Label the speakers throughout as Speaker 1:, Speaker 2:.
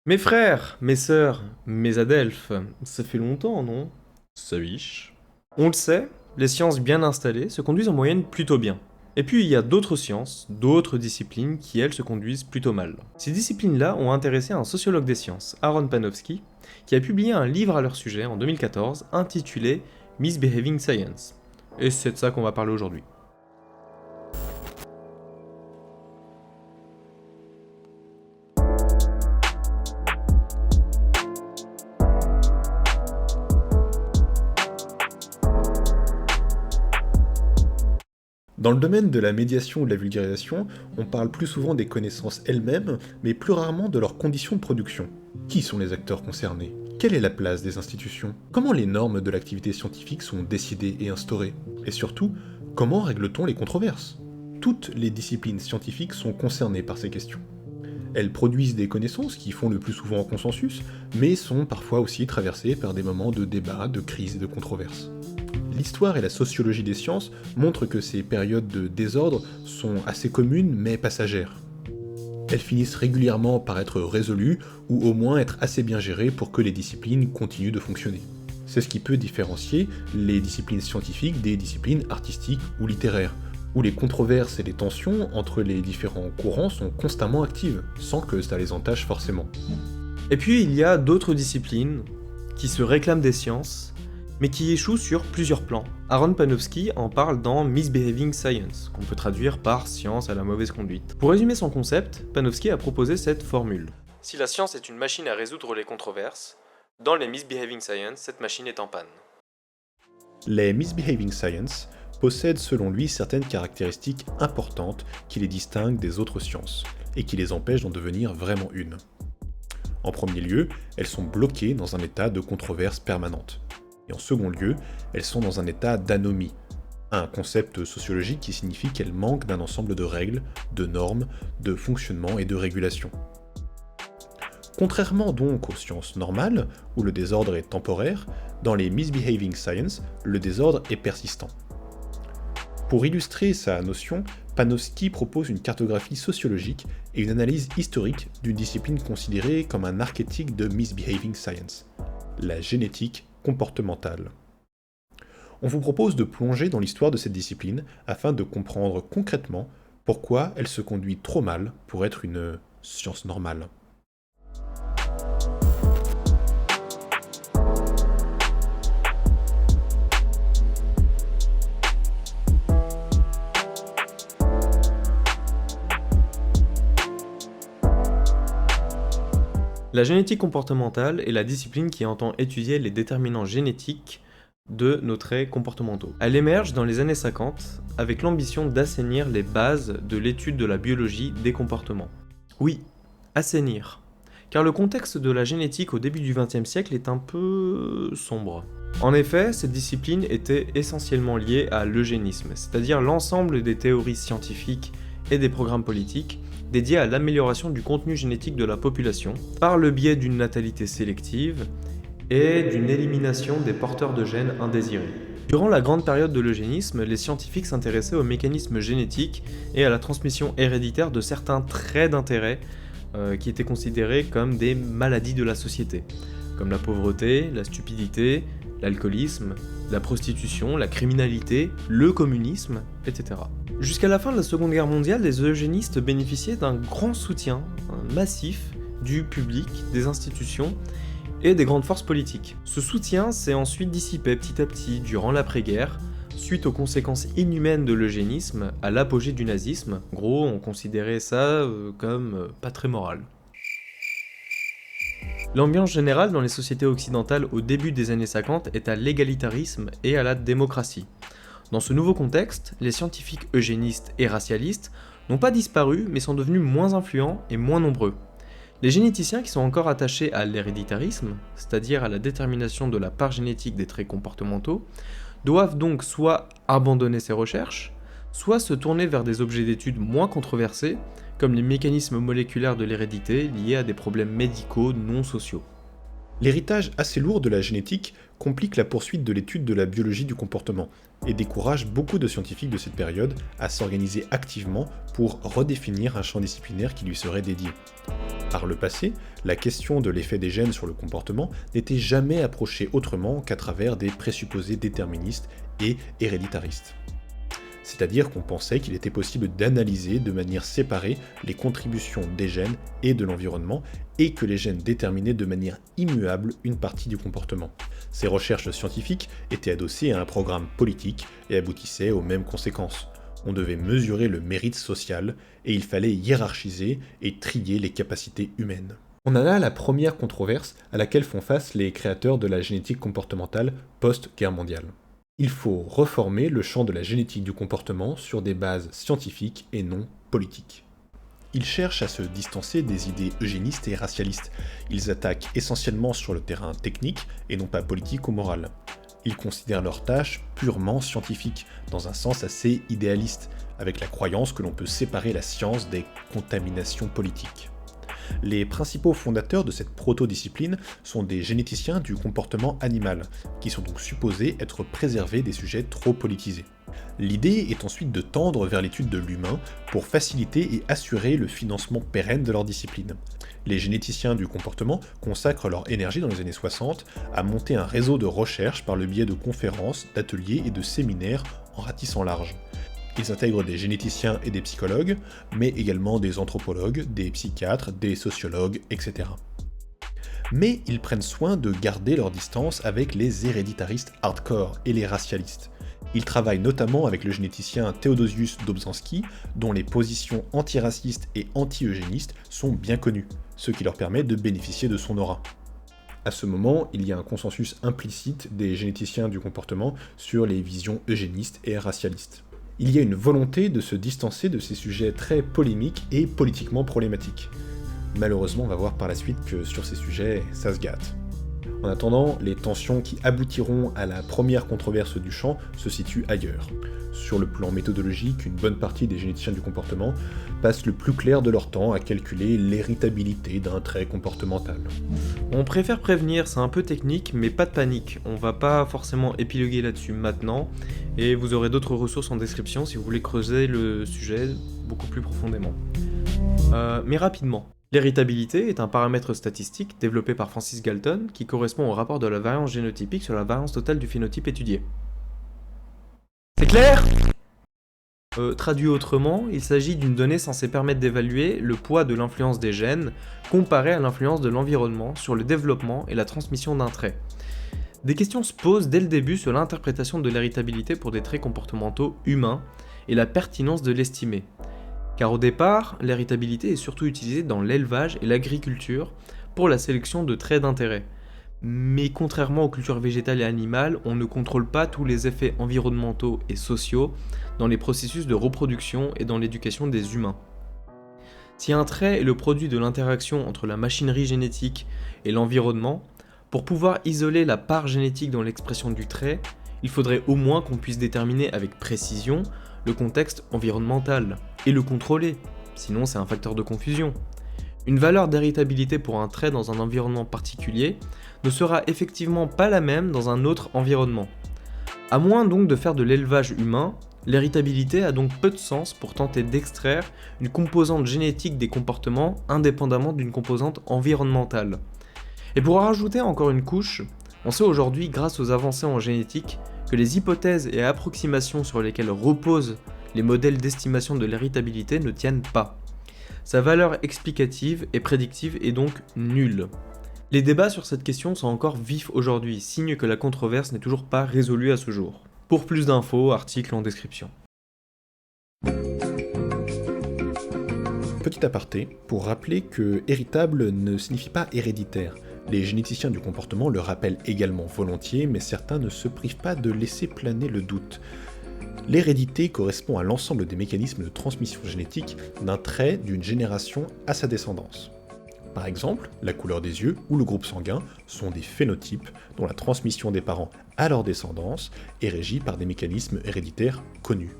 Speaker 1: Mes frères, mes sœurs, mes adelphes, ça fait longtemps, non? Ça viche. On le sait, les sciences bien installées se conduisent en moyenne plutôt bien. Et puis il y a d'autres sciences, d'autres disciplines qui elles se conduisent plutôt mal. Ces disciplines-là ont intéressé un sociologue des sciences, Aaron Panofsky, qui a publié un livre à leur sujet en 2014 intitulé Misbehaving Science. Et c'est de ça qu'on va parler aujourd'hui.
Speaker 2: Dans le domaine de la médiation ou de la vulgarisation, on parle plus souvent des connaissances elles-mêmes, mais plus rarement de leurs conditions de production. Qui sont les acteurs concernés? Quelle est la place des institutions? Comment les normes de l'activité scientifique sont décidées et instaurées? Et surtout, comment règle-t-on les controverses? Toutes les disciplines scientifiques sont concernées par ces questions. Elles produisent des connaissances qui font le plus souvent consensus, mais sont parfois aussi traversées par des moments de débat, de crise et de controverses. L'histoire et la sociologie des sciences montrent que ces périodes de désordre sont assez communes mais passagères. Elles finissent régulièrement par être résolues ou au moins être assez bien gérées pour que les disciplines continuent de fonctionner. C'est ce qui peut différencier les disciplines scientifiques des disciplines artistiques ou littéraires, où les controverses et les tensions entre les différents courants sont constamment actives, sans que ça les entache forcément.
Speaker 1: Et puis il y a d'autres disciplines qui se réclament des sciences, mais qui échouent sur plusieurs plans. Aaron Panofsky en parle dans Misbehaving Science, qu'on peut traduire par science à la mauvaise conduite. Pour résumer son concept, Panofsky a proposé cette formule. Si la science est une machine à résoudre les controverses, dans les Misbehaving Science, cette machine est en panne.
Speaker 2: Les Misbehaving Science possèdent selon lui certaines caractéristiques importantes qui les distinguent des autres sciences, et qui les empêchent d'en devenir vraiment une. En premier lieu, elles sont bloquées dans un état de controverse permanente. Et en second lieu, elles sont dans un état d'anomie, un concept sociologique qui signifie qu'elles manquent d'un ensemble de règles, de normes, de fonctionnement et de régulation. Contrairement donc aux sciences normales, où le désordre est temporaire, dans les Misbehaving Science, le désordre est persistant. Pour illustrer sa notion, Panofsky propose une cartographie sociologique et une analyse historique d'une discipline considérée comme un archétype de Misbehaving Science, la génétique comportementale. On vous propose de plonger dans l'histoire de cette discipline afin de comprendre concrètement pourquoi elle se conduit trop mal pour être une science normale.
Speaker 1: La génétique comportementale est la discipline qui entend étudier les déterminants génétiques de nos traits comportementaux. Elle émerge dans les années 50 avec l'ambition d'assainir les bases de l'étude de la biologie des comportements. Oui, assainir. Car le contexte de la génétique au début du XXe siècle est un peu sombre. En effet, cette discipline était essentiellement liée à l'eugénisme, c'est-à-dire l'ensemble des théories scientifiques et des programmes politiques dédiés à l'amélioration du contenu génétique de la population par le biais d'une natalité sélective et d'une élimination des porteurs de gènes indésirés. Durant la grande période de l'eugénisme, les scientifiques s'intéressaient aux mécanismes génétiques et à la transmission héréditaire de certains traits d'intérêt qui étaient considérés comme des maladies de la société, comme la pauvreté, la stupidité, l'alcoolisme, la prostitution, la criminalité, le communisme, etc. Jusqu'à la fin de la Seconde Guerre mondiale, les eugénistes bénéficiaient d'un grand soutien massif du public, des institutions et des grandes forces politiques. Ce soutien s'est ensuite dissipé petit à petit durant l'après-guerre, suite aux conséquences inhumaines de l'eugénisme à l'apogée du nazisme. En gros, on considérait ça comme pas très moral. L'ambiance générale dans les sociétés occidentales au début des années 50 est à l'égalitarisme et à la démocratie. Dans ce nouveau contexte, les scientifiques eugénistes et racialistes n'ont pas disparu mais sont devenus moins influents et moins nombreux. Les généticiens qui sont encore attachés à l'héréditarisme, c'est-à-dire à la détermination de la part génétique des traits comportementaux, doivent donc soit abandonner ces recherches, soit se tourner vers des objets d'étude moins controversés, comme les mécanismes moléculaires de l'hérédité liés à des problèmes médicaux non sociaux.
Speaker 2: L'héritage assez lourd de la génétique complique la poursuite de l'étude de la biologie du comportement et décourage beaucoup de scientifiques de cette période à s'organiser activement pour redéfinir un champ disciplinaire qui lui serait dédié. Par le passé, la question de l'effet des gènes sur le comportement n'était jamais approchée autrement qu'à travers des présupposés déterministes et héréditaristes. C'est-à-dire qu'on pensait qu'il était possible d'analyser de manière séparée les contributions des gènes et de l'environnement, et que les gènes déterminaient de manière immuable une partie du comportement. Ces recherches scientifiques étaient adossées à un programme politique et aboutissaient aux mêmes conséquences. On devait mesurer le mérite social, et il fallait hiérarchiser et trier les capacités humaines. On a là la première controverse à laquelle font face les créateurs de la génétique comportementale post-guerre mondiale. Il faut reformer le champ de la génétique du comportement sur des bases scientifiques et non politiques. Ils cherchent à se distancer des idées eugénistes et racialistes. Ils attaquent essentiellement sur le terrain technique et non pas politique ou moral. Ils considèrent leur tâche purement scientifique, dans un sens assez idéaliste, avec la croyance que l'on peut séparer la science des contaminations politiques. Les principaux fondateurs de cette proto-discipline sont des généticiens du comportement animal, qui sont donc supposés être préservés des sujets trop politisés. L'idée est ensuite de tendre vers l'étude de l'humain pour faciliter et assurer le financement pérenne de leur discipline. Les généticiens du comportement consacrent leur énergie dans les années 60 à monter un réseau de recherche par le biais de conférences, d'ateliers et de séminaires en ratissant large. Ils intègrent des généticiens et des psychologues, mais également des anthropologues, des psychiatres, des sociologues, etc. Mais ils prennent soin de garder leur distance avec les héréditaristes hardcore et les racialistes. Ils travaillent notamment avec le généticien Theodosius Dobzhansky, dont les positions antiracistes et anti-eugénistes sont bien connues, ce qui leur permet de bénéficier de son aura. À ce moment, il y a un consensus implicite des généticiens du comportement sur les visions eugénistes et racialistes. Il y a une volonté de se distancer de ces sujets très polémiques et politiquement problématiques. Malheureusement, on va voir par la suite que sur ces sujets, ça se gâte. En attendant, les tensions qui aboutiront à la première controverse du champ se situent ailleurs. Sur le plan méthodologique, une bonne partie des généticiens du comportement passent le plus clair de leur temps à calculer l'héritabilité d'un trait comportemental.
Speaker 1: On préfère prévenir, c'est un peu technique, mais pas de panique. On va pas forcément épiloguer là-dessus maintenant, et vous aurez d'autres ressources en description si vous voulez creuser le sujet beaucoup plus profondément. Mais rapidement. L'héritabilité est un paramètre statistique développé par Francis Galton qui correspond au rapport de la variance génotypique sur la variance totale du phénotype étudié. C'est clair ? Traduit autrement, il s'agit d'une donnée censée permettre d'évaluer le poids de l'influence des gènes comparé à l'influence de l'environnement sur le développement et la transmission d'un trait. Des questions se posent dès le début sur l'interprétation de l'héritabilité pour des traits comportementaux humains et la pertinence de l'estimer. Car au départ, l'héritabilité est surtout utilisée dans l'élevage et l'agriculture pour la sélection de traits d'intérêt. Mais contrairement aux cultures végétales et animales, on ne contrôle pas tous les effets environnementaux et sociaux dans les processus de reproduction et dans l'éducation des humains. Si un trait est le produit de l'interaction entre la machinerie génétique et l'environnement, pour pouvoir isoler la part génétique dans l'expression du trait, il faudrait au moins qu'on puisse déterminer avec précision le contexte environnemental et le contrôler, sinon c'est un facteur de confusion. Une valeur d'héritabilité pour un trait dans un environnement particulier ne sera effectivement pas la même dans un autre environnement. À moins donc de faire de l'élevage humain, l'héritabilité a donc peu de sens pour tenter d'extraire une composante génétique des comportements indépendamment d'une composante environnementale. Et pour rajouter encore une couche, on sait aujourd'hui grâce aux avancées en génétique que les hypothèses et approximations sur lesquelles reposent les modèles d'estimation de l'héritabilité ne tiennent pas. Sa valeur explicative et prédictive est donc nulle. Les débats sur cette question sont encore vifs aujourd'hui, signe que la controverse n'est toujours pas résolue à ce jour. Pour plus d'infos, article en description.
Speaker 2: Petit aparté, pour rappeler que héritable ne signifie pas héréditaire. Les généticiens du comportement le rappellent également volontiers, mais certains ne se privent pas de laisser planer le doute. L'hérédité correspond à l'ensemble des mécanismes de transmission génétique d'un trait d'une génération à sa descendance. Par exemple, la couleur des yeux ou le groupe sanguin sont des phénotypes dont la transmission des parents à leur descendance est régie par des mécanismes héréditaires connus.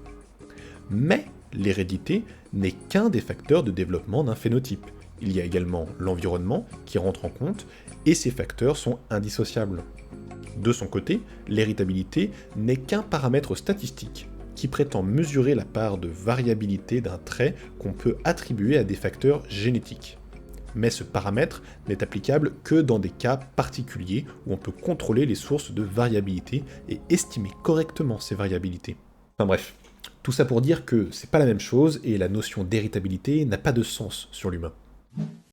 Speaker 2: Mais l'hérédité n'est qu'un des facteurs de développement d'un phénotype. Il y a également l'environnement qui rentre en compte, et ces facteurs sont indissociables. De son côté, l'héritabilité n'est qu'un paramètre statistique qui prétend mesurer la part de variabilité d'un trait qu'on peut attribuer à des facteurs génétiques. Mais ce paramètre n'est applicable que dans des cas particuliers où on peut contrôler les sources de variabilité et estimer correctement ces variabilités. Enfin bref, tout ça pour dire que c'est pas la même chose et la notion d'héritabilité n'a pas de sens sur l'humain.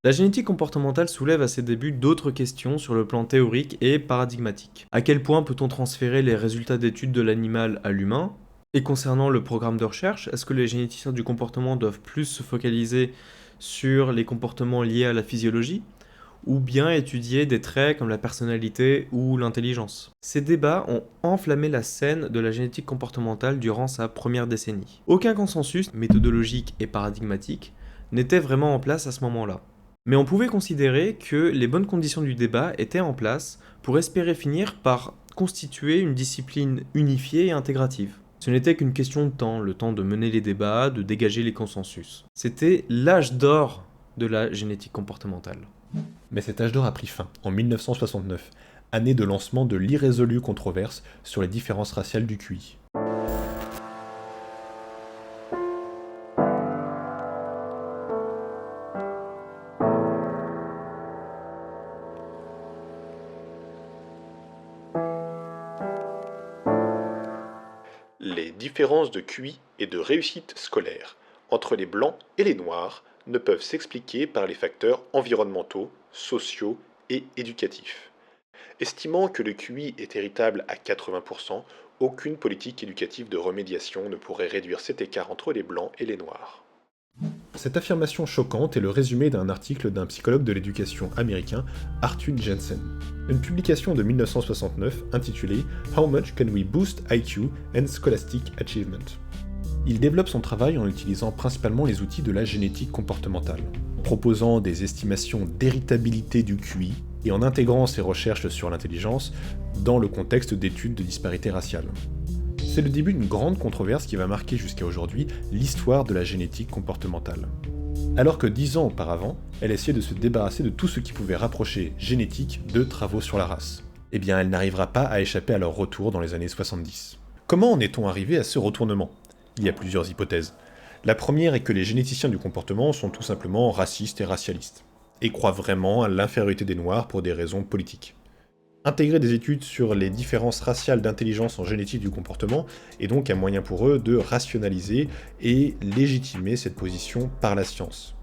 Speaker 1: La génétique comportementale soulève à ses débuts d'autres questions sur le plan théorique et paradigmatique. À quel point peut-on transférer les résultats d'études de l'animal à l'humain? Et concernant le programme de recherche, est-ce que les généticiens du comportement doivent plus se focaliser sur les comportements liés à la physiologie, ou bien étudier des traits comme la personnalité ou l'intelligence? Ces débats ont enflammé la scène de la génétique comportementale durant sa première décennie. Aucun consensus méthodologique et paradigmatique n'était vraiment en place à ce moment-là. Mais on pouvait considérer que les bonnes conditions du débat étaient en place pour espérer finir par constituer une discipline unifiée et intégrative. Ce n'était qu'une question de temps, le temps de mener les débats, de dégager les consensus. C'était l'âge d'or de la génétique comportementale.
Speaker 2: Mais cet âge d'or a pris fin en 1969, année de lancement de l'irrésolue controverse sur les différences raciales du QI. Les différences de QI et de réussite scolaire entre les blancs et les noirs ne peuvent s'expliquer par les facteurs environnementaux, sociaux et éducatifs. Estimant que le QI est héritable à 80%, aucune politique éducative de remédiation ne pourrait réduire cet écart entre les blancs et les noirs. Cette affirmation choquante est le résumé d'un article d'un psychologue de l'éducation américain, Arthur Jensen. Une publication de 1969 intitulée How Much Can We Boost IQ and Scholastic Achievement? Il développe son travail en utilisant principalement les outils de la génétique comportementale, en proposant des estimations d'héritabilité du QI et en intégrant ses recherches sur l'intelligence dans le contexte d'études de disparité raciale. C'est le début d'une grande controverse qui va marquer jusqu'à aujourd'hui l'histoire de la génétique comportementale. Alors que 10 ans auparavant, elle essayait de se débarrasser de tout ce qui pouvait rapprocher génétique de travaux sur la race. Eh bien, elle n'arrivera pas à échapper à leur retour dans les années 70. Comment en est-on arrivé à ce retournement? Il y a plusieurs hypothèses. La première est que les généticiens du comportement sont tout simplement racistes et racialistes, et croient vraiment à l'infériorité des Noirs pour des raisons politiques. Intégrer des études sur les différences raciales d'intelligence en génétique du comportement est donc un moyen pour eux de rationaliser et légitimer cette position par la science.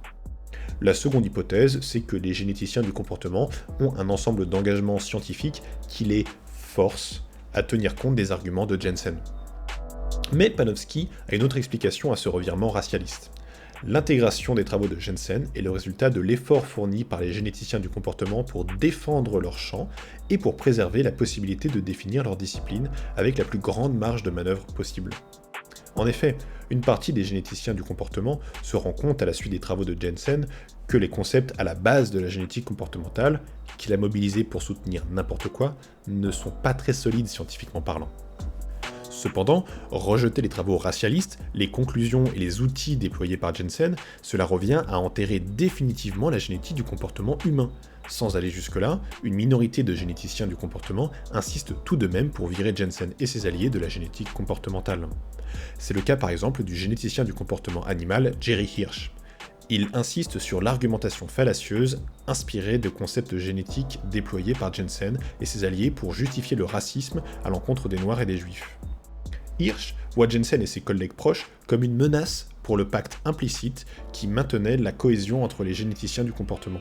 Speaker 2: La seconde hypothèse, c'est que les généticiens du comportement ont un ensemble d'engagements scientifiques qui les forcent à tenir compte des arguments de Jensen. Mais Panofsky a une autre explication à ce revirement racialiste. L'intégration des travaux de Jensen est le résultat de l'effort fourni par les généticiens du comportement pour défendre leur champ et pour préserver la possibilité de définir leur discipline avec la plus grande marge de manœuvre possible. En effet, une partie des généticiens du comportement se rend compte à la suite des travaux de Jensen que les concepts à la base de la génétique comportementale, qu'il a mobilisés pour soutenir n'importe quoi, ne sont pas très solides scientifiquement parlant. Cependant, rejeter les travaux racialistes, les conclusions et les outils déployés par Jensen, cela revient à enterrer définitivement la génétique du comportement humain. Sans aller jusque-là, une minorité de généticiens du comportement insiste tout de même pour virer Jensen et ses alliés de la génétique comportementale. C'est le cas par exemple du généticien du comportement animal Jerry Hirsch. Il insiste sur l'argumentation fallacieuse inspirée de concepts génétiques déployés par Jensen et ses alliés pour justifier le racisme à l'encontre des Noirs et des Juifs. Hirsch voit Jensen et ses collègues proches comme une menace pour le pacte implicite qui maintenait la cohésion entre les généticiens du comportement.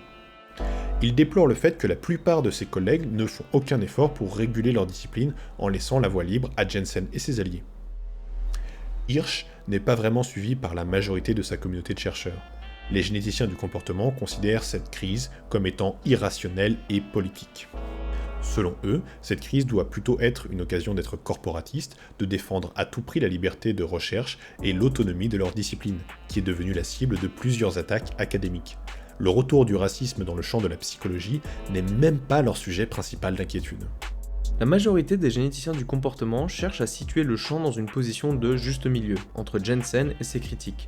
Speaker 2: Il déplore le fait que la plupart de ses collègues ne font aucun effort pour réguler leur discipline en laissant la voie libre à Jensen et ses alliés. Hirsch n'est pas vraiment suivi par la majorité de sa communauté de chercheurs. Les généticiens du comportement considèrent cette crise comme étant irrationnelle et politique. Selon eux, cette crise doit plutôt être une occasion d'être corporatiste, de défendre à tout prix la liberté de recherche et l'autonomie de leur discipline, qui est devenue la cible de plusieurs attaques académiques. Le retour du racisme dans le champ de la psychologie n'est même pas leur sujet principal d'inquiétude.
Speaker 1: La majorité des généticiens du comportement cherchent à situer le champ dans une position de juste milieu, entre Jensen et ses critiques,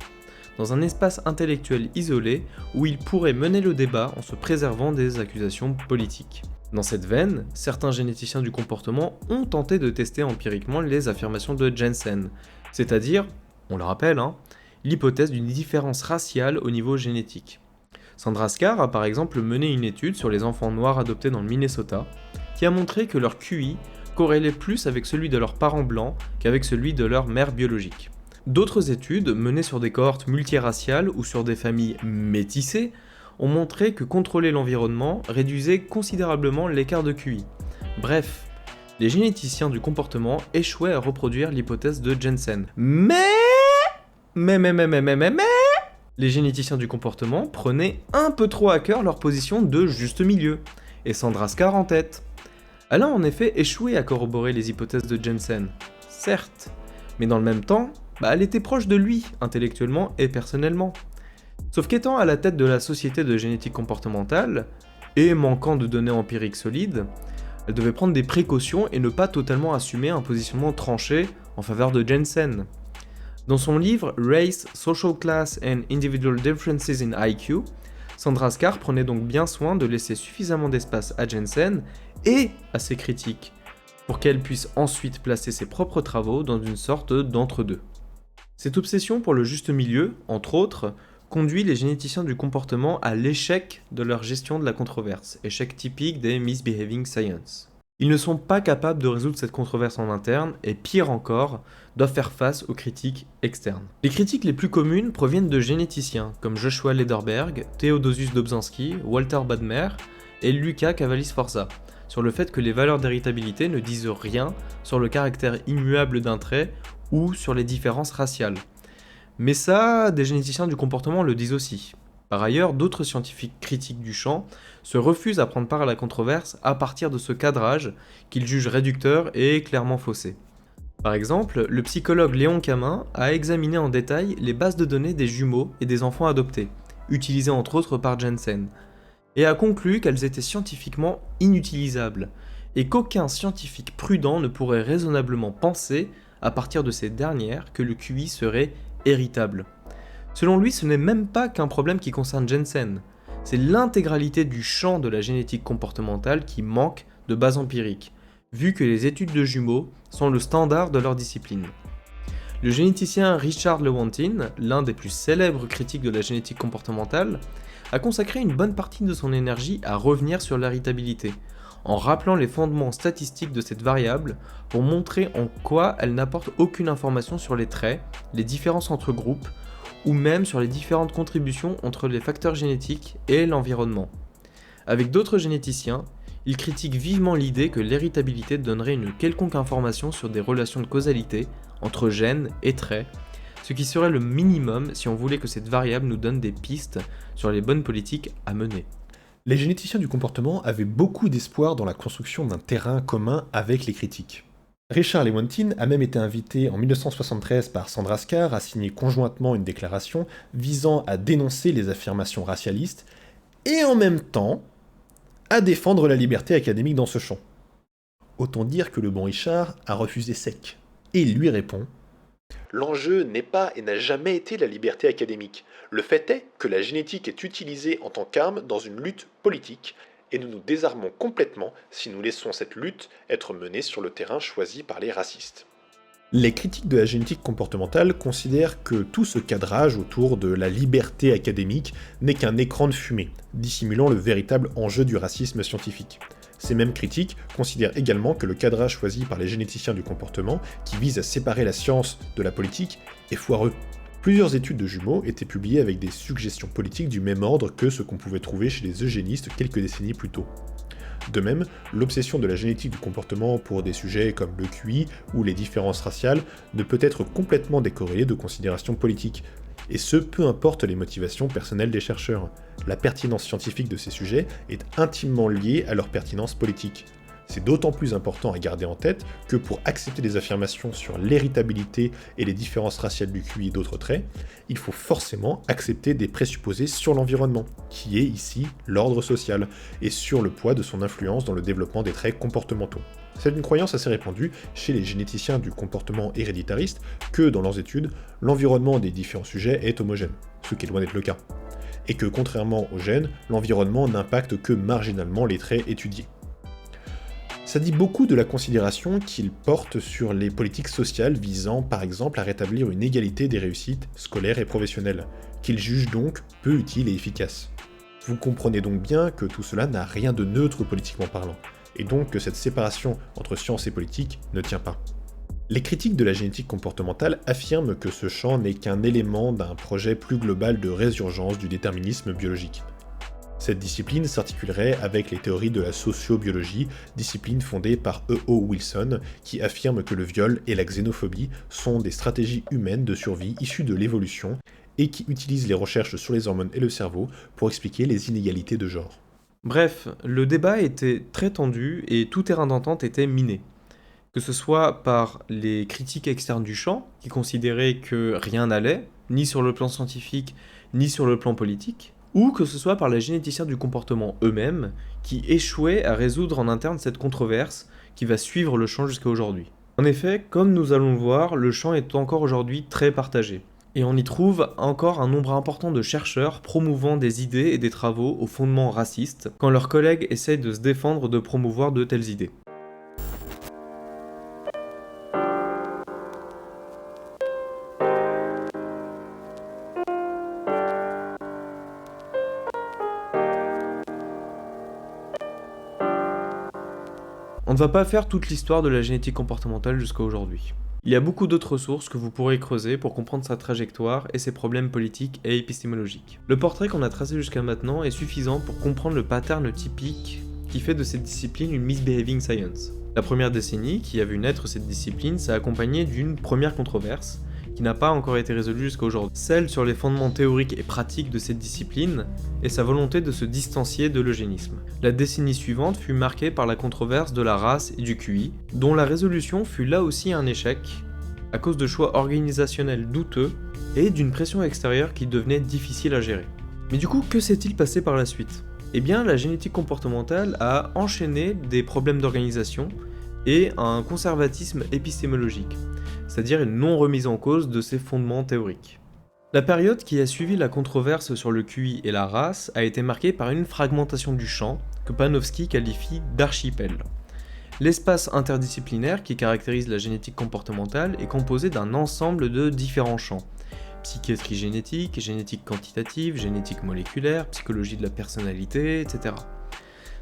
Speaker 1: dans un espace intellectuel isolé où ils pourraient mener le débat en se préservant des accusations politiques. Dans cette veine, certains généticiens du comportement ont tenté de tester empiriquement les affirmations de Jensen, c'est-à-dire, on le rappelle, l'hypothèse d'une différence raciale au niveau génétique. Sandra Scar a par exemple mené une étude sur les enfants noirs adoptés dans le Minnesota, qui a montré que leur QI corrélait plus avec celui de leurs parents blancs qu'avec celui de leur mère biologique. D'autres études, menées sur des cohortes multiraciales ou sur des familles métissées, ont montré que contrôler l'environnement réduisait considérablement l'écart de QI. Bref, les généticiens du comportement échouaient à reproduire l'hypothèse de Jensen. Mais les généticiens du comportement prenaient un peu trop à cœur leur position de juste milieu, et Sandra Scar en tête. Elle a en effet échoué à corroborer les hypothèses de Jensen, certes, mais dans le même temps, elle était proche de lui, intellectuellement et personnellement. Sauf qu'étant à la tête de la Société de génétique comportementale, et manquant de données empiriques solides, elle devait prendre des précautions et ne pas totalement assumer un positionnement tranché en faveur de Jensen. Dans son livre Race, Social Class and Individual Differences in IQ, Sandra Scar prenait donc bien soin de laisser suffisamment d'espace à Jensen et à ses critiques, pour qu'elle puisse ensuite placer ses propres travaux dans une sorte d'entre-deux. Cette obsession pour le juste milieu, entre autres, conduit les généticiens du comportement à l'échec de leur gestion de la controverse, échec typique des misbehaving science. Ils ne sont pas capables de résoudre cette controverse en interne, et pire encore, doivent faire face aux critiques externes. Les critiques les plus communes proviennent de généticiens, comme Joshua Lederberg, Theodosius Dobzhansky, Walter Badmer et Luca Cavalli-Sforza, sur le fait que les valeurs d'héritabilité ne disent rien sur le caractère immuable d'un trait ou sur les différences raciales. Mais ça, des généticiens du comportement le disent aussi. Par ailleurs, d'autres scientifiques critiques du champ se refusent à prendre part à la controverse à partir de ce cadrage qu'ils jugent réducteur et clairement faussé. Par exemple, le psychologue Léon Camin a examiné en détail les bases de données des jumeaux et des enfants adoptés, utilisées entre autres par Jensen, et a conclu qu'elles étaient scientifiquement inutilisables, et qu'aucun scientifique prudent ne pourrait raisonnablement penser, à partir de ces dernières, que le QI serait héritable. Selon lui, ce n'est même pas qu'un problème qui concerne Jensen, c'est l'intégralité du champ de la génétique comportementale qui manque de base empirique, vu que les études de jumeaux sont le standard de leur discipline. Le généticien Richard Lewontin, l'un des plus célèbres critiques de la génétique comportementale, a consacré une bonne partie de son énergie à revenir sur l'héritabilité, en rappelant les fondements statistiques de cette variable pour montrer en quoi elle n'apporte aucune information sur les traits, les différences entre groupes, ou même sur les différentes contributions entre les facteurs génétiques et l'environnement. Avec d'autres généticiens, il critique vivement l'idée que l'héritabilité donnerait une quelconque information sur des relations de causalité entre gènes et traits, ce qui serait le minimum si on voulait que cette variable nous donne des pistes sur les bonnes politiques à mener.
Speaker 2: Les généticiens du comportement avaient beaucoup d'espoir dans la construction d'un terrain commun avec les critiques. Richard Lewontin a même été invité en 1973 par Sandra Scar à signer conjointement une déclaration visant à dénoncer les affirmations racialistes et en même temps à défendre la liberté académique dans ce champ. Autant dire que le bon Richard a refusé sec. Et il lui répond « L'enjeu n'est pas et n'a jamais été la liberté académique. Le fait est que la génétique est utilisée en tant qu'arme dans une lutte politique, et nous nous désarmons complètement si nous laissons cette lutte être menée sur le terrain choisi par les racistes. » Les critiques de la génétique comportementale considèrent que tout ce cadrage autour de la liberté académique n'est qu'un écran de fumée, dissimulant le véritable enjeu du racisme scientifique. Ces mêmes critiques considèrent également que le cadrage choisi par les généticiens du comportement, qui vise à séparer la science de la politique, est foireux. Plusieurs études de jumeaux étaient publiées avec des suggestions politiques du même ordre que ce qu'on pouvait trouver chez les eugénistes quelques décennies plus tôt. De même, l'obsession de la génétique du comportement pour des sujets comme le QI ou les différences raciales ne peut être complètement décorrélée de considérations politiques, et ce peu importe les motivations personnelles des chercheurs. La pertinence scientifique de ces sujets est intimement liée à leur pertinence politique. C'est d'autant plus important à garder en tête que pour accepter des affirmations sur l'héritabilité et les différences raciales du QI et d'autres traits, il faut forcément accepter des présupposés sur l'environnement, qui est ici l'ordre social, et sur le poids de son influence dans le développement des traits comportementaux. C'est une croyance assez répandue chez les généticiens du comportement héréditariste que, dans leurs études, l'environnement des différents sujets est homogène, ce qui est loin d'être le cas, et que, contrairement aux gènes, l'environnement n'impacte que marginalement les traits étudiés. Ça dit beaucoup de la considération qu'il porte sur les politiques sociales visant par exemple à rétablir une égalité des réussites scolaires et professionnelles, qu'il juge donc peu utiles et efficaces. Vous comprenez donc bien que tout cela n'a rien de neutre politiquement parlant, et donc que cette séparation entre science et politique ne tient pas. Les critiques de la génétique comportementale affirment que ce champ n'est qu'un élément d'un projet plus global de résurgence du déterminisme biologique. Cette discipline s'articulerait avec les théories de la sociobiologie, discipline fondée par E.O. Wilson, qui affirme que le viol et la xénophobie sont des stratégies humaines de survie issues de l'évolution et qui utilisent les recherches sur les hormones et le cerveau pour expliquer les inégalités de genre.
Speaker 1: Bref, le débat était très tendu et tout terrain d'entente était miné. Que ce soit par les critiques externes du champ, qui considéraient que rien n'allait, ni sur le plan scientifique, ni sur le plan politique, ou que ce soit par les généticiens du comportement eux-mêmes, qui échouaient à résoudre en interne cette controverse qui va suivre le champ jusqu'à aujourd'hui. En effet, comme nous allons le voir, le champ est encore aujourd'hui très partagé. Et on y trouve encore un nombre important de chercheurs promouvant des idées et des travaux aux fondements racistes, quand leurs collègues essayent de se défendre de promouvoir de telles idées. On ne va pas faire toute l'histoire de la génétique comportementale jusqu'à aujourd'hui. Il y a beaucoup d'autres sources que vous pourrez creuser pour comprendre sa trajectoire et ses problèmes politiques et épistémologiques. Le portrait qu'on a tracé jusqu'à maintenant est suffisant pour comprendre le pattern typique qui fait de cette discipline une misbehaving science. La première décennie qui a vu naître cette discipline s'est accompagnée d'une première controverse qui n'a pas encore été résolue jusqu'à aujourd'hui. Celle sur les fondements théoriques et pratiques de cette discipline et sa volonté de se distancier de l'eugénisme. La décennie suivante fut marquée par la controverse de la race et du QI, dont la résolution fut là aussi un échec, à cause de choix organisationnels douteux et d'une pression extérieure qui devenait difficile à gérer. Mais du coup, que s'est-il passé par la suite ? Eh bien, la génétique comportementale a enchaîné des problèmes d'organisation et un conservatisme épistémologique, c'est-à-dire une non-remise en cause de ses fondements théoriques. La période qui a suivi la controverse sur le QI et la race a été marquée par une fragmentation du champ que Panofsky qualifie d'archipel. L'espace interdisciplinaire qui caractérise la génétique comportementale est composé d'un ensemble de différents champs. Psychiatrie génétique, génétique quantitative, génétique moléculaire, psychologie de la personnalité, etc.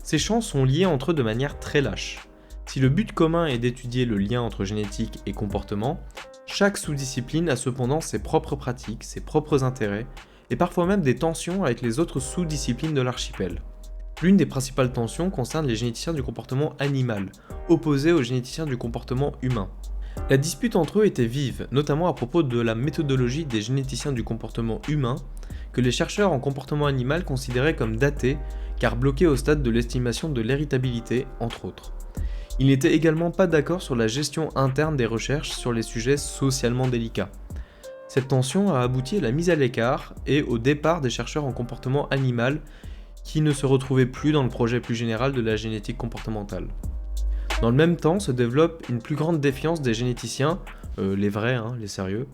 Speaker 1: Ces champs sont liés entre eux de manière très lâche. Si le but commun est d'étudier le lien entre génétique et comportement, chaque sous-discipline a cependant ses propres pratiques, ses propres intérêts, et parfois même des tensions avec les autres sous-disciplines de l'archipel. L'une des principales tensions concerne les généticiens du comportement animal, opposés aux généticiens du comportement humain. La dispute entre eux était vive, notamment à propos de la méthodologie des généticiens du comportement humain, que les chercheurs en comportement animal considéraient comme datée, car bloquée au stade de l'estimation de l'héritabilité, entre autres. Ils n'étaient également pas d'accord sur la gestion interne des recherches sur les sujets socialement délicats. Cette tension a abouti à la mise à l'écart et au départ des chercheurs en comportement animal qui ne se retrouvaient plus dans le projet plus général de la génétique comportementale. Dans le même temps se développe une plus grande défiance des généticiens, les vrais, les sérieux,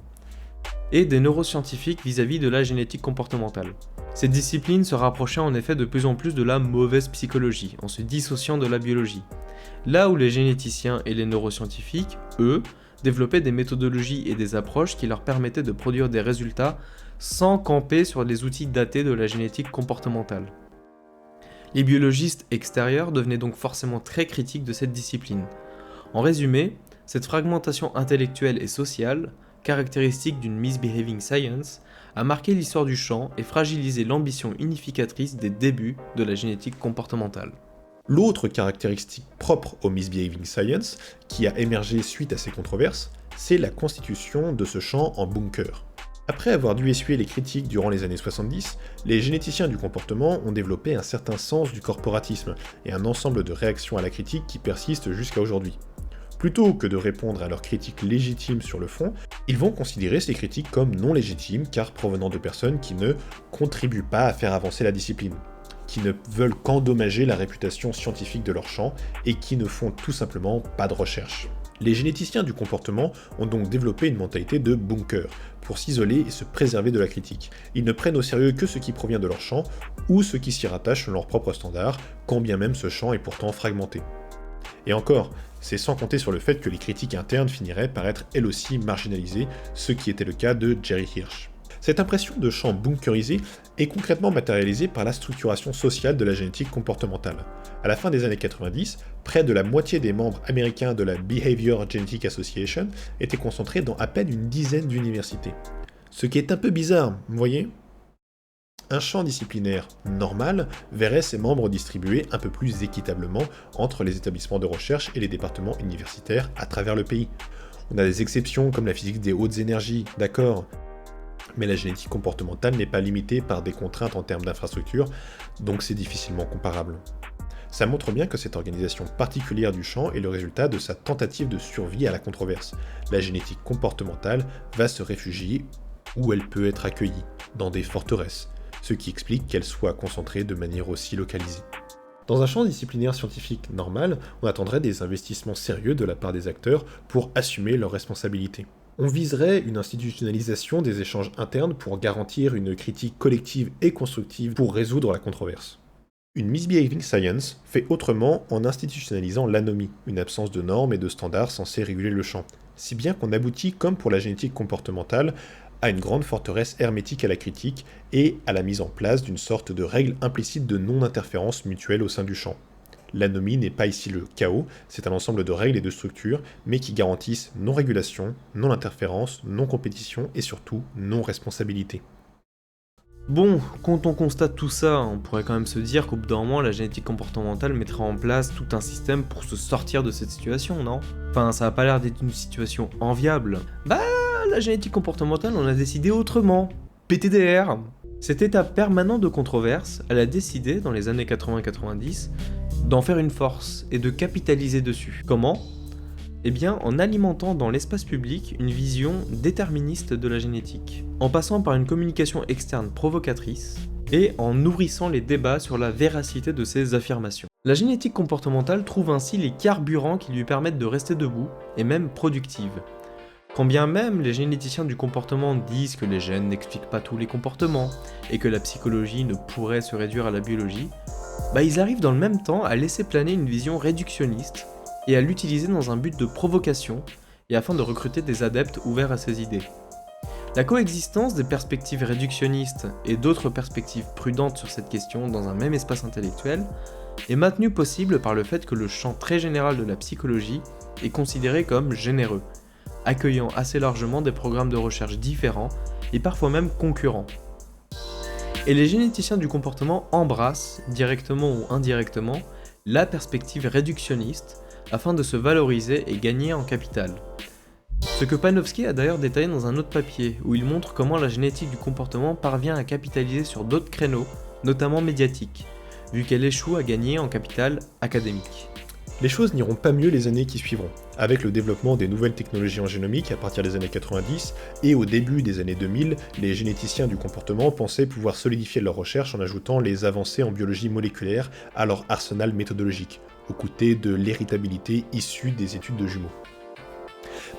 Speaker 1: et des neuroscientifiques vis-à-vis de la génétique comportementale. Cette discipline se rapprochait en effet de plus en plus de la mauvaise psychologie, en se dissociant de la biologie. Là où les généticiens et les neuroscientifiques, eux, développaient des méthodologies et des approches qui leur permettaient de produire des résultats sans camper sur les outils datés de la génétique comportementale. Les biologistes extérieurs devenaient donc forcément très critiques de cette discipline. En résumé, cette fragmentation intellectuelle et sociale, caractéristique d'une misbehaving science, a marqué l'histoire du champ et fragilisé l'ambition unificatrice des débuts de la génétique comportementale.
Speaker 2: L'autre caractéristique propre au misbehaving science, qui a émergé suite à ces controverses, c'est la constitution de ce champ en bunker. Après avoir dû essuyer les critiques durant les années 70, les généticiens du comportement ont développé un certain sens du corporatisme et un ensemble de réactions à la critique qui persistent jusqu'à aujourd'hui. Plutôt que de répondre à leurs critiques légitimes sur le fond, ils vont considérer ces critiques comme non légitimes car provenant de personnes qui ne contribuent pas à faire avancer la discipline, qui ne veulent qu'endommager la réputation scientifique de leur champ et qui ne font tout simplement pas de recherche. Les généticiens du comportement ont donc développé une mentalité de bunker, pour s'isoler et se préserver de la critique. Ils ne prennent au sérieux que ce qui provient de leur champ, ou ce qui s'y rattache selon leurs propres standards, quand bien même ce champ est pourtant fragmenté. Et encore, c'est sans compter sur le fait que les critiques internes finiraient par être elles aussi marginalisées, ce qui était le cas de Jerry Hirsch. Cette impression de champ bunkerisé est concrètement matérialisée par la structuration sociale de la génétique comportementale. À la fin des années 90, près de la moitié des membres américains de la Behavior Genetic Association étaient concentrés dans à peine une dizaine d'universités. Ce qui est un peu bizarre, vous voyez ? Un champ disciplinaire normal verrait ses membres distribués un peu plus équitablement entre les établissements de recherche et les départements universitaires à travers le pays. On a des exceptions comme la physique des hautes énergies, d'accord, mais la génétique comportementale n'est pas limitée par des contraintes en termes d'infrastructure, donc c'est difficilement comparable. Ça montre bien que cette organisation particulière du champ est le résultat de sa tentative de survie à la controverse. La génétique comportementale va se réfugier où elle peut être accueillie, dans des forteresses, ce qui explique qu'elle soit concentrée de manière aussi localisée. Dans un champ disciplinaire scientifique normal, on attendrait des investissements sérieux de la part des acteurs pour assumer leurs responsabilités. On viserait une institutionnalisation des échanges internes pour garantir une critique collective et constructive pour résoudre la controverse. Une misbehaving science fait autrement en institutionnalisant l'anomie, une absence de normes et de standards censés réguler le champ, si bien qu'on aboutit, comme pour la génétique comportementale, à une grande forteresse hermétique à la critique et à la mise en place d'une sorte de règle implicite de non-interférence mutuelle au sein du champ. L'anomie n'est pas ici le chaos, c'est un ensemble de règles et de structures, mais qui garantissent non-régulation, non-interférence, non-compétition et surtout non-responsabilité.
Speaker 1: Bon, quand on constate tout ça, on pourrait quand même se dire qu'au bout d'un moment, la génétique comportementale mettrait en place tout un système pour se sortir de cette situation, non ? Enfin, ça a pas l'air d'être une situation enviable. Bah, la génétique comportementale, on a décidé autrement. PTDR. Cet état permanent de controverse, elle a décidé, dans les années 80-90, d'en faire une force et de capitaliser dessus. Comment ? Eh bien, en alimentant dans l'espace public une vision déterministe de la génétique, en passant par une communication externe provocatrice, et en nourrissant les débats sur la véracité de ces affirmations. La génétique comportementale trouve ainsi les carburants qui lui permettent de rester debout, et même productive. Quand bien même les généticiens du comportement disent que les gènes n'expliquent pas tous les comportements, et que la psychologie ne pourrait se réduire à la biologie, ils arrivent dans le même temps à laisser planer une vision réductionniste, et à l'utiliser dans un but de provocation, et afin de recruter des adeptes ouverts à ces idées. La coexistence des perspectives réductionnistes et d'autres perspectives prudentes sur cette question dans un même espace intellectuel est maintenue possible par le fait que le champ très général de la psychologie est considéré comme généreux, accueillant assez largement des programmes de recherche différents et parfois même concurrents. Et les généticiens du comportement embrassent, directement ou indirectement, la perspective réductionniste afin de se valoriser et gagner en capital. Ce que Panofsky a d'ailleurs détaillé dans un autre papier, où il montre comment la génétique du comportement parvient à capitaliser sur d'autres créneaux, notamment médiatiques, vu qu'elle échoue à gagner en capital académique.
Speaker 2: Les choses n'iront pas mieux les années qui suivront, avec le développement des nouvelles technologies en génomique à partir des années 90, et au début des années 2000, les généticiens du comportement pensaient pouvoir solidifier leurs recherches en ajoutant les avancées en biologie moléculaire à leur arsenal méthodologique, aux côtés de l'héritabilité issue des études de jumeaux.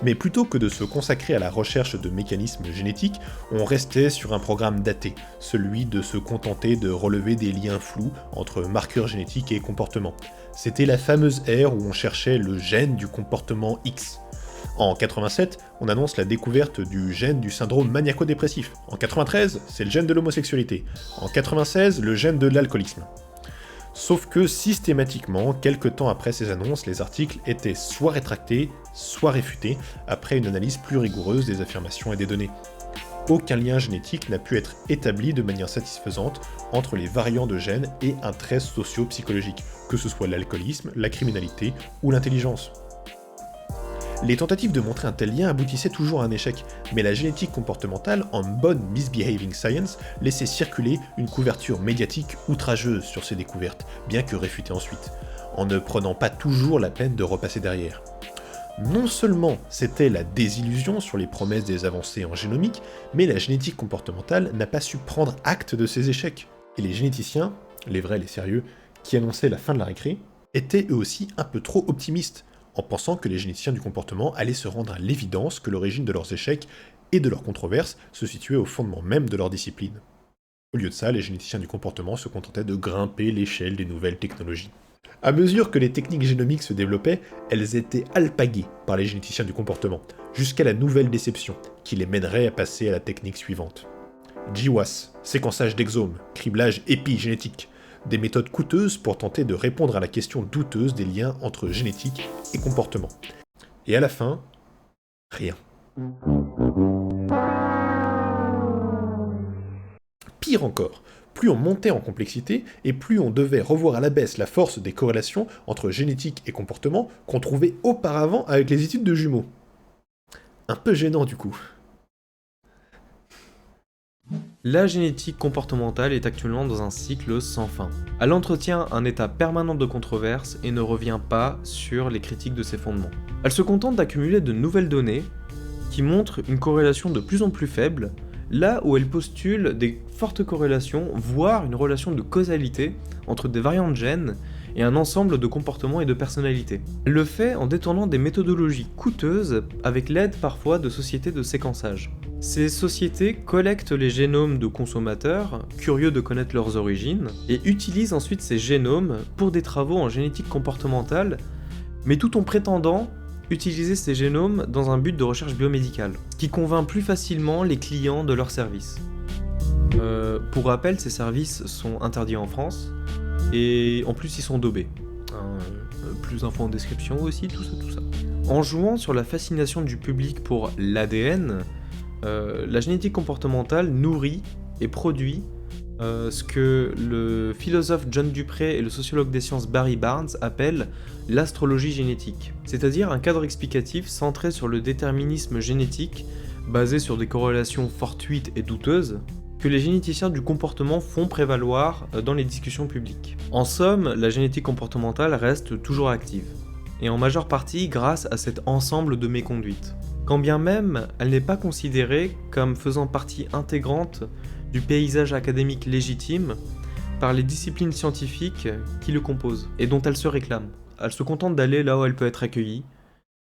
Speaker 2: Mais plutôt que de se consacrer à la recherche de mécanismes génétiques, on restait sur un programme daté, celui de se contenter de relever des liens flous entre marqueurs génétiques et comportement. C'était la fameuse ère où on cherchait le gène du comportement X. En 87, on annonce la découverte du gène du syndrome maniaco-dépressif. En 93, c'est le gène de l'homosexualité. En 96, le gène de l'alcoolisme. Sauf que systématiquement, quelques temps après ces annonces, les articles étaient soit rétractés, soit réfutés, après une analyse plus rigoureuse des affirmations et des données. Aucun lien génétique n'a pu être établi de manière satisfaisante entre les variants de gènes et un trait socio-psychologique, que ce soit l'alcoolisme, la criminalité ou l'intelligence. Les tentatives de montrer un tel lien aboutissaient toujours à un échec, mais la génétique comportementale, en bonne misbehaving science, laissait circuler une couverture médiatique outrageuse sur ces découvertes, bien que réfutée ensuite, en ne prenant pas toujours la peine de repasser derrière. Non seulement c'était la désillusion sur les promesses des avancées en génomique, mais la génétique comportementale n'a pas su prendre acte de ces échecs. Et les généticiens, les vrais, les sérieux, qui annonçaient la fin de la récré, étaient eux aussi un peu trop optimistes, en pensant que les généticiens du comportement allaient se rendre à l'évidence que l'origine de leurs échecs et de leurs controverses se situait au fondement même de leur discipline. Au lieu de ça, les généticiens du comportement se contentaient de grimper l'échelle des nouvelles technologies. À mesure que les techniques génomiques se développaient, elles étaient alpaguées par les généticiens du comportement, jusqu'à la nouvelle déception, qui les mènerait à passer à la technique suivante. GWAS, séquençage d'exomes, criblage épigénétique, des méthodes coûteuses pour tenter de répondre à la question douteuse des liens entre génétique et comportement. Et à la fin, rien. Pire encore, plus on montait en complexité et plus on devait revoir à la baisse la force des corrélations entre génétique et comportement qu'on trouvait auparavant avec les études de jumeaux. Un peu gênant du coup.
Speaker 1: La génétique comportementale est actuellement dans un cycle sans fin. Elle entretient un état permanent de controverse et ne revient pas sur les critiques de ses fondements. Elle se contente d'accumuler de nouvelles données qui montrent une corrélation de plus en plus faible, là où elle postule des fortes corrélations, voire une relation de causalité entre des variants de gènes et un ensemble de comportements et de personnalités. Elle le fait en détournant des méthodologies coûteuses avec l'aide parfois de sociétés de séquençage. Ces sociétés collectent les génomes de consommateurs, curieux de connaître leurs origines, et utilisent ensuite ces génomes pour des travaux en génétique comportementale, mais tout en prétendant utiliser ces génomes dans un but de recherche biomédicale, ce qui convainc plus facilement les clients de leurs services. Pour rappel, ces services sont interdits en France, et en plus ils sont daubés. Plus d'infos en description aussi, tout ça. En jouant sur la fascination du public pour l'ADN, la génétique comportementale nourrit et produit ce que le philosophe John Dupré et le sociologue des sciences Barry Barnes appellent l'astrologie génétique, c'est-à-dire un cadre explicatif centré sur le déterminisme génétique, basé sur des corrélations fortuites et douteuses, que les généticiens du comportement font prévaloir dans les discussions publiques. En somme, la génétique comportementale reste toujours active, et en majeure partie grâce à cet ensemble de méconduites. Quand bien même elle n'est pas considérée comme faisant partie intégrante du paysage académique légitime par les disciplines scientifiques qui le composent, et dont elle se réclame. Elle se contente d'aller là où elle peut être accueillie,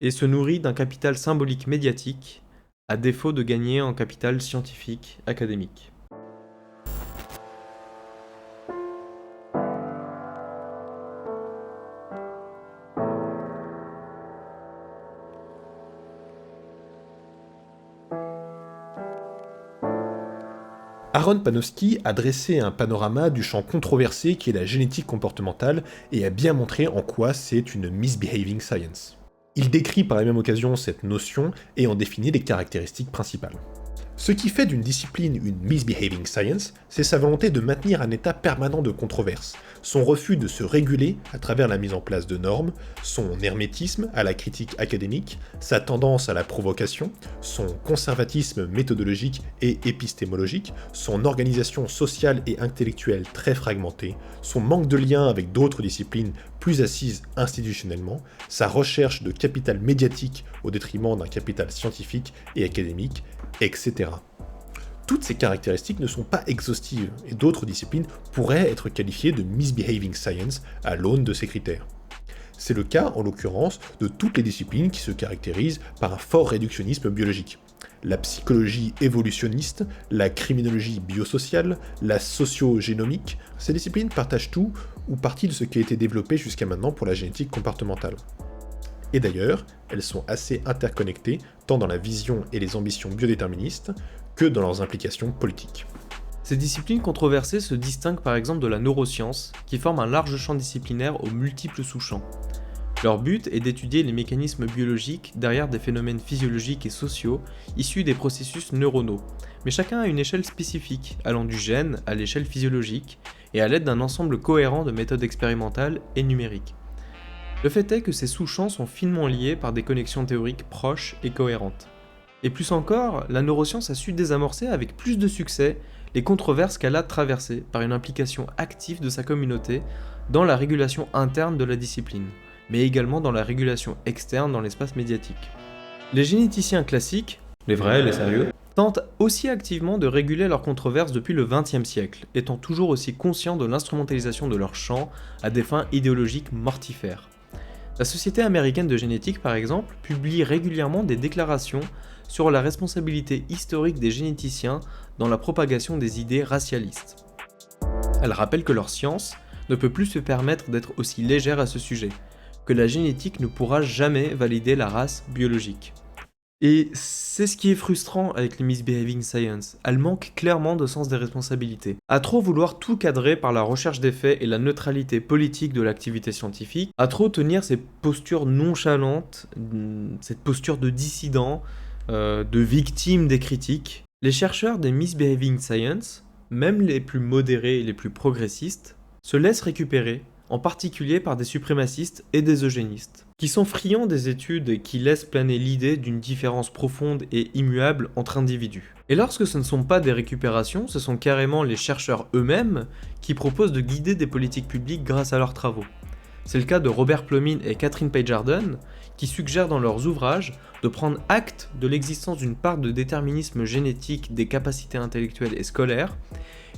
Speaker 1: et se nourrit d'un capital symbolique médiatique, à défaut de gagner en capital scientifique académique.
Speaker 2: Aaron Panofsky a dressé un panorama du champ controversé qui est la génétique comportementale et a bien montré en quoi c'est une misbehaving science. Il décrit par la même occasion cette notion et en définit les caractéristiques principales. Ce qui fait d'une discipline une misbehaving science, c'est sa volonté de maintenir un état permanent de controverse, son refus de se réguler à travers la mise en place de normes, son hermétisme à la critique académique, sa tendance à la provocation, son conservatisme méthodologique et épistémologique, son organisation sociale et intellectuelle très fragmentée, son manque de lien avec d'autres disciplines plus assises institutionnellement, sa recherche de capital médiatique au détriment d'un capital scientifique et académique, etc. Toutes ces caractéristiques ne sont pas exhaustives, et d'autres disciplines pourraient être qualifiées de misbehaving science à l'aune de ces critères. C'est le cas, en l'occurrence, de toutes les disciplines qui se caractérisent par un fort réductionnisme biologique. La psychologie évolutionniste, la criminologie biosociale, la sociogénomique, ces disciplines partagent tout ou partie de ce qui a été développé jusqu'à maintenant pour la génétique comportementale. Et d'ailleurs, elles sont assez interconnectées, tant dans la vision et les ambitions biodéterministes, que dans leurs implications politiques.
Speaker 1: Ces disciplines controversées se distinguent par exemple de la neuroscience, qui forme un large champ disciplinaire aux multiples sous-champs. Leur but est d'étudier les mécanismes biologiques derrière des phénomènes physiologiques et sociaux issus des processus neuronaux, mais chacun à une échelle spécifique, allant du gène à l'échelle physiologique, et à l'aide d'un ensemble cohérent de méthodes expérimentales et numériques. Le fait est que ces sous-champs sont finement liés par des connexions théoriques proches et cohérentes. Et plus encore, la neuroscience a su désamorcer avec plus de succès les controverses qu'elle a traversées par une implication active de sa communauté dans la régulation interne de la discipline, mais également dans la régulation externe dans l'espace médiatique. Les généticiens classiques, les vrais, les sérieux, tentent aussi activement de réguler leurs controverses depuis le XXe siècle, étant toujours aussi conscients de l'instrumentalisation de leur champ à des fins idéologiques mortifères. La Société américaine de génétique, par exemple, publie régulièrement des déclarations sur la responsabilité historique des généticiens dans la propagation des idées racialistes. Elle rappelle que leur science ne peut plus se permettre d'être aussi légère à ce sujet, que la génétique ne pourra jamais valider la race biologique. Et c'est ce qui est frustrant avec les misbehaving science. Elles manquent clairement de sens des responsabilités. À trop vouloir tout cadrer par la recherche des faits et la neutralité politique de l'activité scientifique, à trop tenir ces postures nonchalantes, cette posture de dissident, de victime des critiques, les chercheurs des misbehaving science, même les plus modérés et les plus progressistes, se laissent récupérer, en particulier par des suprémacistes et des eugénistes, qui sont friands des études et qui laissent planer l'idée d'une différence profonde et immuable entre individus. Et lorsque ce ne sont pas des récupérations, ce sont carrément les chercheurs eux-mêmes qui proposent de guider des politiques publiques grâce à leurs travaux. C'est le cas de Robert Plomin et Catherine Page Arden, qui suggèrent dans leurs ouvrages de prendre acte de l'existence d'une part de déterminisme génétique des capacités intellectuelles et scolaires,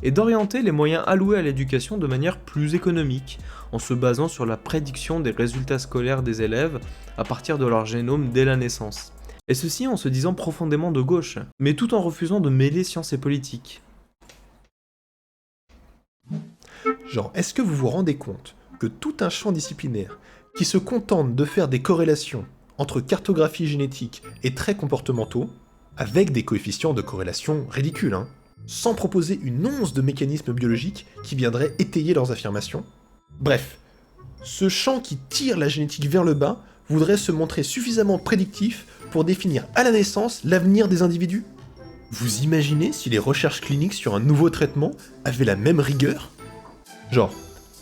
Speaker 1: et d'orienter les moyens alloués à l'éducation de manière plus économique, en se basant sur la prédiction des résultats scolaires des élèves à partir de leur génome dès la naissance. Et ceci en se disant profondément de gauche, mais tout en refusant de mêler science et politique.
Speaker 2: Genre, est-ce que vous vous rendez compte que tout un champ disciplinaire qui se contente de faire des corrélations entre cartographie génétique et traits comportementaux, avec des coefficients de corrélation ridicules, sans proposer une once de mécanismes biologiques qui viendraient étayer leurs affirmations. Bref, ce champ qui tire la génétique vers le bas voudrait se montrer suffisamment prédictif pour définir à la naissance l'avenir des individus. Vous imaginez si les recherches cliniques sur un nouveau traitement avaient la même rigueur ? Genre,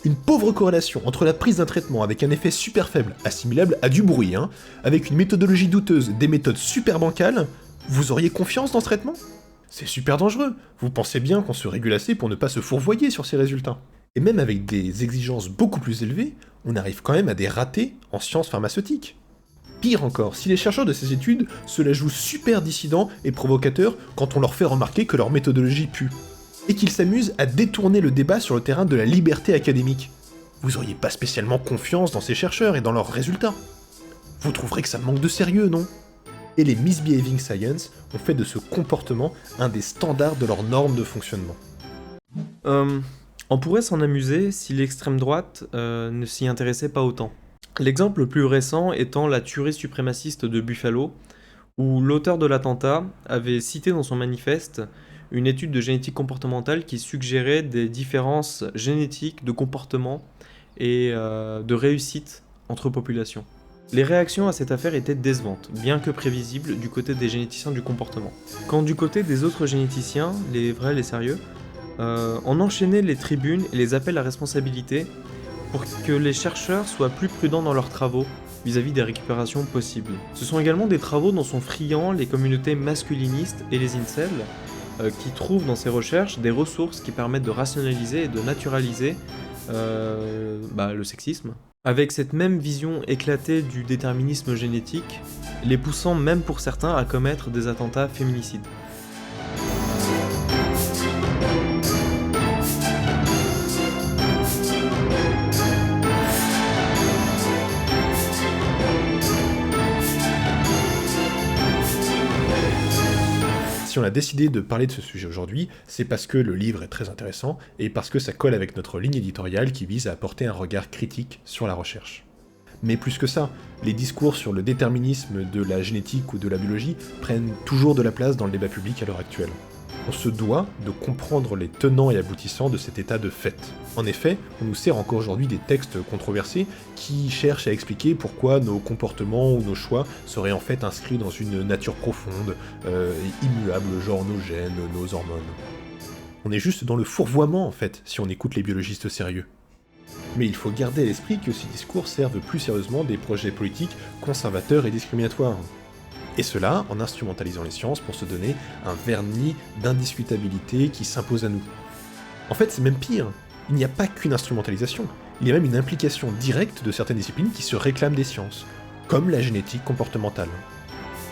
Speaker 2: une pauvre corrélation entre la prise d'un traitement avec un effet super faible, assimilable à du bruit, avec une méthodologie douteuse, des méthodes super bancales, vous auriez confiance dans ce traitement ? C'est super dangereux, vous pensez bien qu'on se régule assez pour ne pas se fourvoyer sur ces résultats. Et même avec des exigences beaucoup plus élevées, on arrive quand même à des ratés en sciences pharmaceutiques. Pire encore, si les chercheurs de ces études se la jouent super dissidents et provocateurs quand on leur fait remarquer que leur méthodologie pue, et qu'ils s'amusent à détourner le débat sur le terrain de la liberté académique, vous auriez pas spécialement confiance dans ces chercheurs et dans leurs résultats. Vous trouverez que ça manque de sérieux, non ? Et les misbehaving science ont fait de ce comportement un des standards de leurs normes de fonctionnement.
Speaker 1: On pourrait s'en amuser si l'extrême droite ne s'y intéressait pas autant. L'exemple le plus récent étant la tuerie suprémaciste de Buffalo, où l'auteur de l'attentat avait cité dans son manifeste une étude de génétique comportementale qui suggérait des différences génétiques de comportement et de réussite entre populations. Les réactions à cette affaire étaient décevantes, bien que prévisibles du côté des généticiens du comportement. Quand du côté des autres généticiens, les vrais, les sérieux, on enchaînait les tribunes et les appels à responsabilité pour que les chercheurs soient plus prudents dans leurs travaux vis-à-vis des récupérations possibles. Ce sont également des travaux dont sont friands les communautés masculinistes et les incels, qui trouvent dans ces recherches des ressources qui permettent de rationaliser et de naturaliser le sexisme. Avec cette même vision éclatée du déterminisme génétique, les poussant même pour certains à commettre des attentats féminicides.
Speaker 2: Si on a décidé de parler de ce sujet aujourd'hui, c'est parce que le livre est très intéressant et parce que ça colle avec notre ligne éditoriale qui vise à apporter un regard critique sur la recherche. Mais plus que ça, les discours sur le déterminisme de la génétique ou de la biologie prennent toujours de la place dans le débat public à l'heure actuelle. On se doit de comprendre les tenants et aboutissants de cet état de fait. En effet, on nous sert encore aujourd'hui des textes controversés qui cherchent à expliquer pourquoi nos comportements ou nos choix seraient en fait inscrits dans une nature profonde et immuable, genre nos gènes, nos hormones. On est juste dans le fourvoiement en fait, si on écoute les biologistes sérieux. Mais il faut garder à l'esprit que ces discours servent plus sérieusement des projets politiques conservateurs et discriminatoires. Et cela en instrumentalisant les sciences pour se donner un vernis d'indiscutabilité qui s'impose à nous. En fait, c'est même pire, il n'y a pas qu'une instrumentalisation, il y a même une implication directe de certaines disciplines qui se réclament des sciences, comme la génétique comportementale.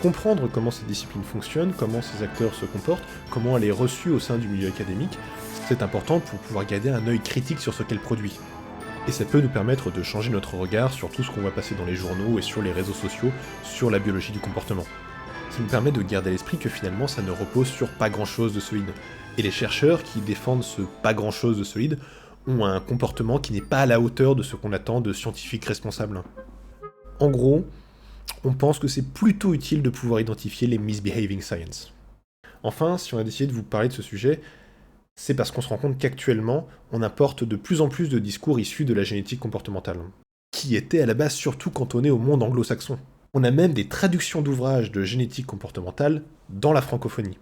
Speaker 2: Comprendre comment ces disciplines fonctionnent, comment ces acteurs se comportent, comment elle est reçue au sein du milieu académique, c'est important pour pouvoir garder un œil critique sur ce qu'elle produit. Et ça peut nous permettre de changer notre regard sur tout ce qu'on voit passer dans les journaux et sur les réseaux sociaux, sur la biologie du comportement. Ça nous permet de garder à l'esprit que finalement ça ne repose sur pas grand chose de solide. Et les chercheurs qui défendent ce pas grand chose de solide ont un comportement qui n'est pas à la hauteur de ce qu'on attend de scientifiques responsables. En gros, on pense que c'est plutôt utile de pouvoir identifier les misbehaving science. Enfin, si on a décidé de vous parler de ce sujet, c'est parce qu'on se rend compte qu'actuellement, on apporte de plus en plus de discours issus de la génétique comportementale, qui était à la base surtout cantonné au monde anglo-saxon. On a même des traductions d'ouvrages de génétique comportementale dans la francophonie.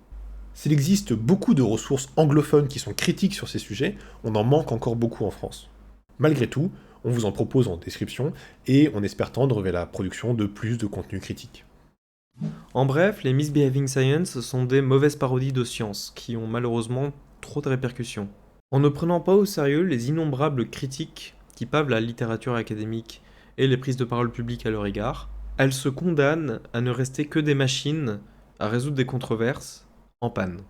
Speaker 2: S'il existe beaucoup de ressources anglophones qui sont critiques sur ces sujets, on en manque encore beaucoup en France. Malgré tout, on vous en propose en description, et on espère tendre vers la production de plus de contenus critiques.
Speaker 1: En bref, les misbehaving science sont des mauvaises parodies de science, qui ont malheureusement trop de répercussions. En ne prenant pas au sérieux les innombrables critiques qui pavent la littérature académique et les prises de parole publiques à leur égard, elles se condamnent à ne rester que des machines à résoudre des controverses en panne.